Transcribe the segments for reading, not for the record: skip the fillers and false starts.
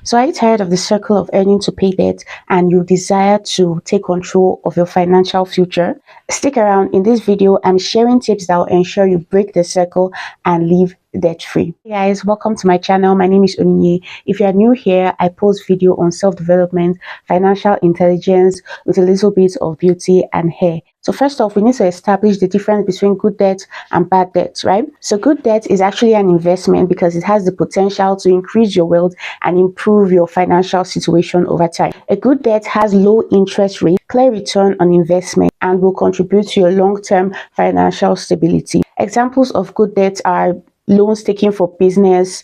So are you tired of the circle of earning to pay debt and you desire to take control of your financial future? Stick around. In this video, I'm sharing tips that will ensure you break the circle and live debt free. Hey guys, welcome to my channel. My name is Onyinye. If you are new here, I post video on self-development, financial intelligence with a little bit of beauty and hair. So first off, we need to establish the difference between good debt and bad debt, right? So good debt is actually an investment because it has the potential to increase your wealth and improve your financial situation over time. A good debt has low interest rate, clear return on investment, and will contribute to your long-term financial stability. Examples of good debt are loans taken for business,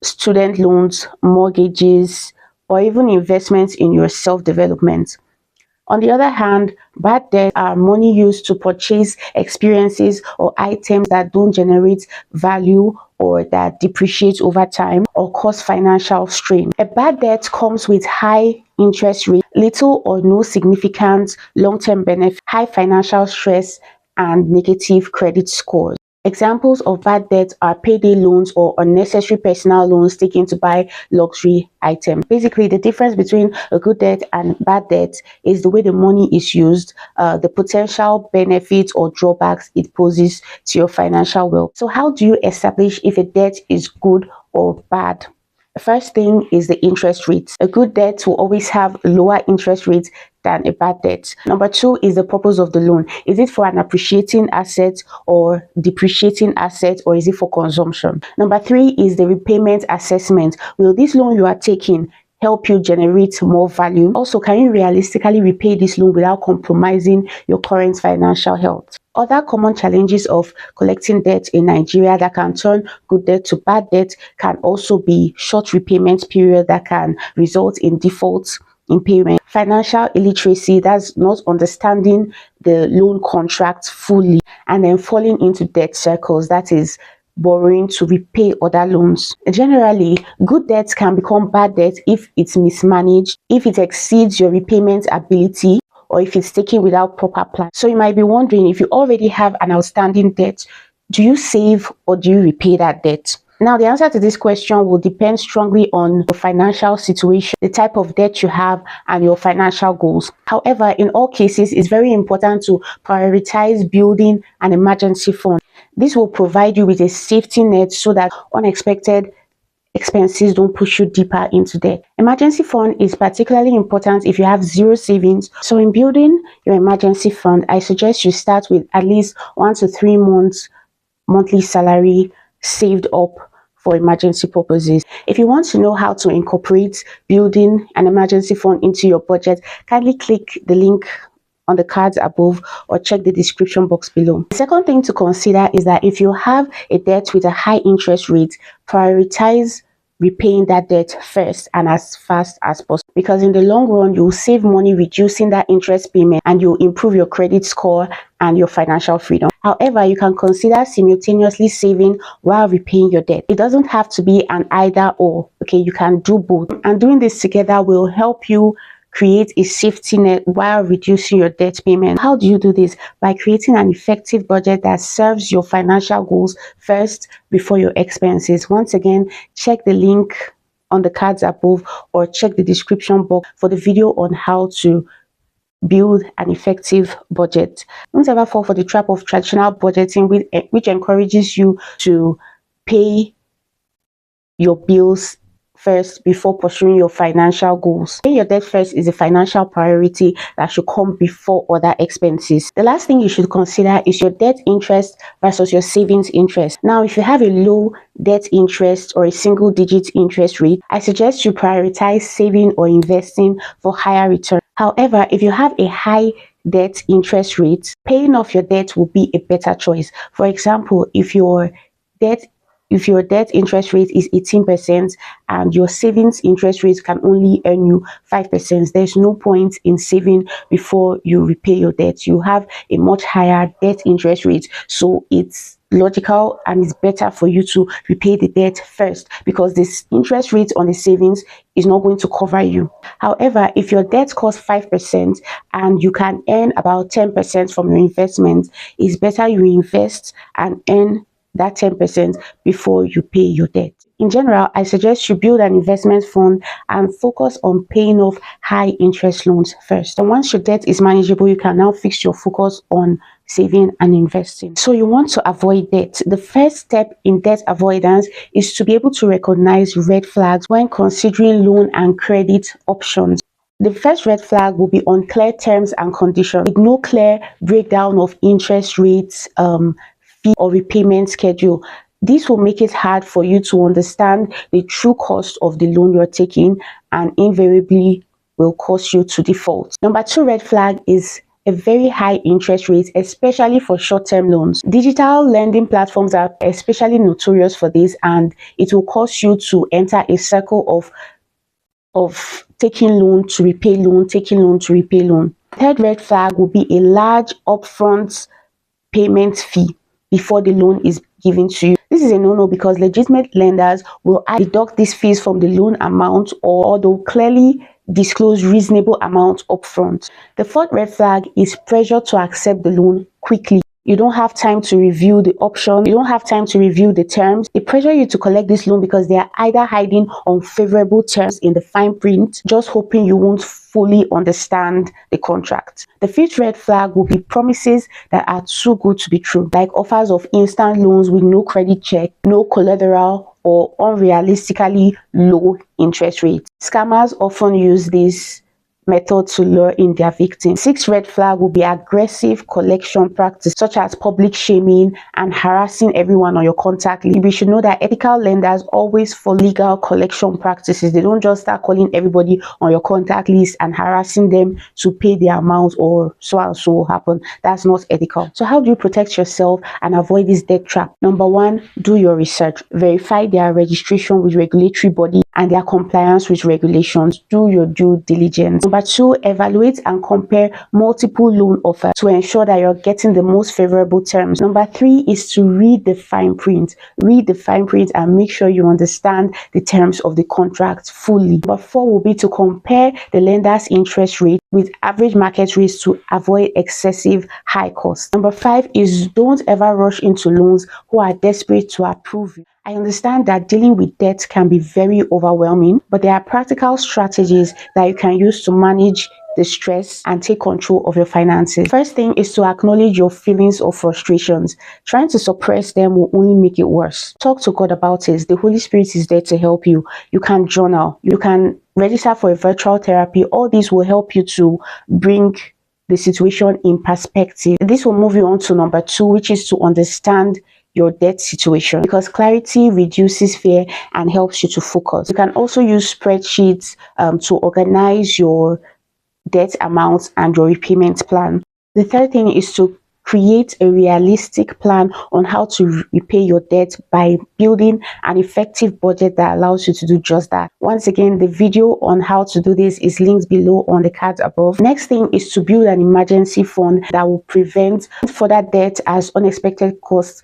student loans, mortgages, or even investments in your self-development. On the other hand, bad debt are money used to purchase experiences or items that don't generate value or that depreciate over time or cause financial strain. A bad debt comes with high interest rate, little or no significant long-term benefit, high financial stress, and negative credit scores. Examples of bad debt are payday loans or unnecessary personal loans taken to buy luxury items. Basically, the difference between a good debt and bad debt is the way the money is used, the potential benefits or drawbacks it poses to your financial wealth. So how do you establish if a debt is good or bad? The first thing is the interest rate. A good debt will always have lower interest rates than a bad debt. Number two is the purpose of the loan. Is it for an appreciating asset or depreciating asset, or is it for consumption? Number three is the repayment assessment. Will this loan you are taking help you generate more value? Also, can you realistically repay this loan without compromising your current financial health? Other common challenges of collecting debt in Nigeria that can turn good debt to bad debt can also be short repayment period that can result in defaults in payment, financial illiteracy, that's not understanding the loan contract fully, and then falling into debt circles, that is borrowing to repay other loans. Generally, good debts can become bad debt if it's mismanaged, if it exceeds your repayment ability, or if it's taken without proper plan. So you might be wondering, if you already have an outstanding debt, do you save or do you repay that debt? Now, the answer to this question will depend strongly on your financial situation, the type of debt you have, and your financial goals. However, in all cases, it's very important to prioritize building an emergency fund. This will provide you with a safety net so that unexpected expenses don't push you deeper into debt. Emergency fund is particularly important if you have zero savings. So in building your emergency fund, I suggest you start with at least 1 to 3 months monthly salary saved up for emergency purposes. If you want to know how to incorporate building an emergency fund into your budget, kindly click the link on the cards above or check the description box below. The second thing to consider is that if you have a debt with a high interest rate, prioritize repaying that debt first and as fast as possible, because in the long run you'll save money reducing that interest payment and you'll improve your credit score and your financial freedom. However, you can consider simultaneously saving while repaying your debt. It doesn't have to be an either or, okay? You can do both, and doing this together will help you create a safety net while reducing your debt payment. How do you do this? By creating an effective budget that serves your financial goals first before your expenses. Once again, check the link on the cards above or check the description box for the video on how to build an effective budget. Don't ever fall for the trap of traditional budgeting, which encourages you to pay your bills first before pursuing your financial goals. Paying your debt first is a financial priority that should come before other expenses. The last thing you should consider is your debt interest versus your savings interest. Now, if you have a low debt interest or a single-digit interest rate, I suggest you prioritize saving or investing for higher return. However, if you have a high debt interest rate, paying off your debt will be a better choice. For example, if your debt interest rate is 18% and your savings interest rate can only earn you 5%, there's no point in saving before you repay your debt. You have a much higher debt interest rate, so it's logical and it's better for you to repay the debt first, because this interest rate on the savings is not going to cover you. However, if your debt costs 5% and you can earn about 10% from your investment, it's better you invest and earn that 10% before you pay your debt. In general, I suggest you build an investment fund and focus on paying off high interest loans first. And once your debt is manageable, you can now fix your focus on saving and investing. So you want to avoid debt. The first step in debt avoidance is to be able to recognize red flags when considering loan and credit options. The first red flag will be unclear terms and conditions with no clear breakdown of interest rates, fee or repayment schedule. This will make it hard for you to understand the true cost of the loan you're taking and invariably will cause you to default. Number two red flag is a very high interest rate, especially for short-term loans. Digital lending platforms are especially notorious for this, and it will cause you to enter a circle of taking loan to repay loan, taking loan to repay loan. Third red flag will be a large upfront payment fee before the loan is given to you. This is a no-no because legitimate lenders will deduct these fees from the loan amount, or they'll clearly disclose reasonable amount upfront. The fourth red flag is pressure to accept the loan quickly. You don't have time to review the option. You don't have time to review the terms. They pressure you to collect this loan because they are either hiding unfavorable terms in the fine print, just hoping you won't fully understand the contract. The fifth red flag will be promises that are too good to be true, like offers of instant loans with no credit check, no collateral, or unrealistically low interest rates. Scammers often use this method to lure in their victims. Sixth red flag will be aggressive collection practice, such as public shaming and harassing everyone on your contact list. We should know that ethical lenders always follow legal collection practices. They don't just start calling everybody on your contact list and harassing them to pay their amount or so and so will happen. That's not ethical. So how do you protect yourself and avoid this debt trap? Number one, do your research. Verify their registration with regulatory body and their compliance with regulations. Do your due diligence. Number two, evaluate and compare multiple loan offers to ensure that you're getting the most favorable terms. Number three is to read the fine print. Read the fine print and make sure you understand the terms of the contract fully. Number four will be to compare the lender's interest rate with average market rates to avoid excessive high costs. Number five is don't ever rush into loans who are desperate to approve you. I understand that dealing with debt can be very overwhelming, but there are practical strategies that you can use to manage the stress and take control of your finances. First thing is to acknowledge your feelings or frustrations. Trying to suppress them will only make it worse. Talk to God about it. The Holy Spirit is there to help you. You can journal. You can register for a virtual therapy. All these will help you to bring the situation in perspective. This will move you on to number two, which is to understand your debt situation, because clarity reduces fear and helps you to focus. You can also use spreadsheets to organize your debt amounts and your repayment plan. The third thing is to create a realistic plan on how to repay your debt by building an effective budget that allows you to do just that. Once again, the video on how to do this is linked below on the card above. Next thing is to build an emergency fund that will prevent further debt as unexpected costs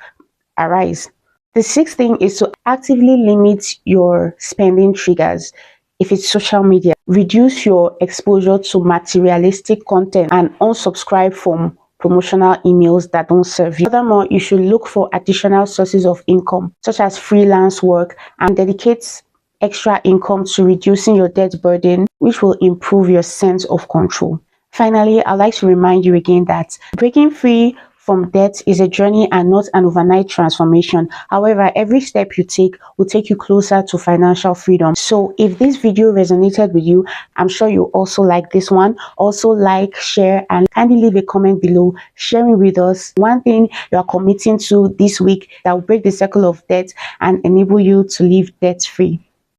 arise. The sixth thing is to actively limit your spending triggers. If it's social media, reduce your exposure to materialistic content and unsubscribe from promotional emails that don't serve you. Furthermore, you should look for additional sources of income, such as freelance work, and dedicate extra income to reducing your debt burden, which will improve your sense of control. Finally, I'd like to remind you again that breaking free from debt is a journey and not an overnight transformation. However, every step you take will take you closer to financial freedom. So if this video resonated with you, I'm sure you also like this one. Also like, share, and kindly leave a comment below sharing with us one thing you are committing to this week that will break the cycle of debt and enable you to live debt free.